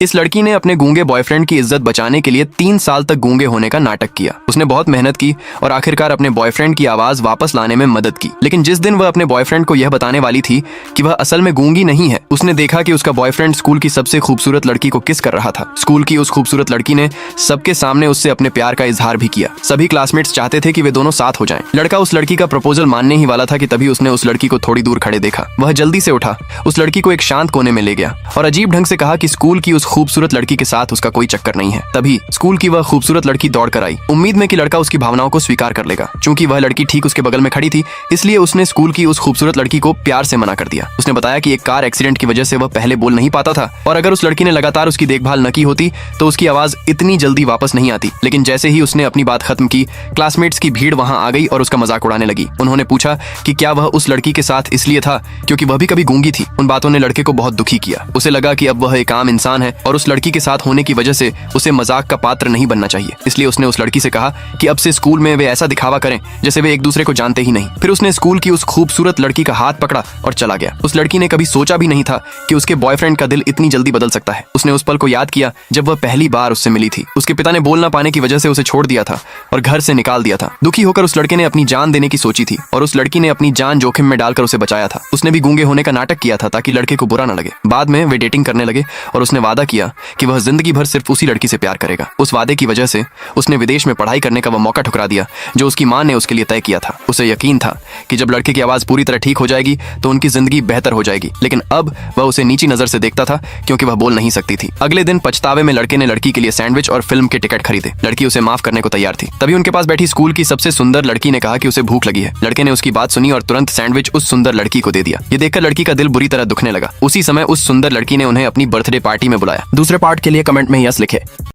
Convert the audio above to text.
इस लड़की ने अपने गूंगे बॉयफ्रेंड की इज्जत बचाने के लिए 3 साल तक गूंगे होने का नाटक किया। उसने बहुत मेहनत की और आखिरकार अपने बॉयफ्रेंड की आवाज वापस लाने में मदद की। लेकिन जिस दिन वह अपने बॉयफ्रेंड को यह बताने वाली थी कि वह असल में गूंगी नहीं है, उसने देखा कि उसका बॉयफ्रेंड स्कूल की सबसे खूबसूरत लड़की को किस कर रहा था। स्कूल की उस खूबसूरत लड़की ने सबके सामने उससे अपने प्यार का इजहार भी किया। सभी क्लासमेट्स चाहते थे कि वे दोनों साथ हो जाएं। लड़का उस लड़की का प्रपोजल मानने ही वाला था कि तभी उसने उस लड़की को थोड़ी दूर खड़े देखा। वह जल्दी से उठा, उस लड़की को एक शांत कोने में ले गया और अजीब ढंग से कहा कि स्कूल की उस खूबसूरत लड़की के साथ उसका कोई चक्कर नहीं है। तभी स्कूल की वह खूबसूरत लड़की दौड़ कर आई, उम्मीद में कि लड़का उसकी भावनाओं को स्वीकार कर लेगा। चूंकि वह लड़की ठीक उसके बगल में खड़ी थी, इसलिए उसने स्कूल की उस खूबसूरत लड़की को प्यार से मना कर दिया। उसने बताया कि एक कार एक्सीडेंट की वजह से वह पहले बोल नहीं पाता था और अगर उस लड़की ने लगातार उसकी देखभाल न की होती तो उसकी आवाज इतनी जल्दी वापस नहीं आती। लेकिन जैसे ही उसने अपनी बात खत्म की, क्लासमेट्स की भीड़ वहां आ गई और उसका मजाक उड़ाने लगी। उन्होंने पूछा कि क्या वह उस लड़की के साथ इसलिए था क्योंकि वह भी कभी गूंगी थी। उन बातों ने लड़के को बहुत दुखी किया। उसे लगा कि अब वह एक आम इंसान है और उस लड़की के साथ होने की वजह से उसे मजाक का पात्र नहीं बनना चाहिए। इसलिए उसने उस लड़की से कहा कि अब से स्कूल में वे ऐसा दिखावा करें जैसे वे एक दूसरे को जानते ही नहीं। फिर उसने स्कूल की उस खूबसूरत लड़की का हाथ पकड़ा और चला गया। उस लड़की ने कभी सोचा भी नहीं था कि उसके बॉयफ्रेंड का दिल इतनी जल्दी बदल सकता है। उसने उस पल को याद किया जब वह पहली बार उससे मिली थी। उसके पिता ने बोल ना पाने की वजह से उसे छोड़ दिया था और घर से निकाल दिया था। दुखी होकर उस लड़के ने अपनी जान देने की सोची थी और उस लड़की ने अपनी जान जोखिम में डालकर उसे बचाया था। उसने भी गूंगे होने का नाटक किया था ताकि लड़के को बुरा न लगे। बाद में वे डेटिंग करने लगे और उसने वादा किया कि वह जिंदगी भर सिर्फ उसी लड़की से प्यार करेगा। उस वादे की वजह से उसने विदेश में पढ़ाई करने का वह मौका ठुकरा दिया जो उसकी मां ने उसके लिए तय किया था। उसे यकीन था कि जब लड़के की आवाज पूरी तरह ठीक हो जाएगी तो उनकी जिंदगी बेहतर हो जाएगी। लेकिन अब वह उसे नीची नजर से देखता था क्योंकि वह बोल नहीं सकती थी। अगले दिन पछतावे में लड़के ने लड़की के लिए सैंडविच और फिल्म के टिकट खरीदे। लड़की उसे माफ करने को तैयार थी। तभी उनके पास बैठी स्कूल की सबसे सुंदर लड़की ने कहा कि उसे भूख लगी है। लड़के ने उसकी बात सुनी और तुरंत सैंडविच उस सुंदर लड़की को दे दिया। ये देखकर लड़की का दिल बुरी तरह दुखने लगा। उसी समय उस सुंदर लड़की ने उन्हें अपनी बर्थडे पार्टी में बुलाया। दूसरे पार्ट के लिए कमेंट में यस लिखे।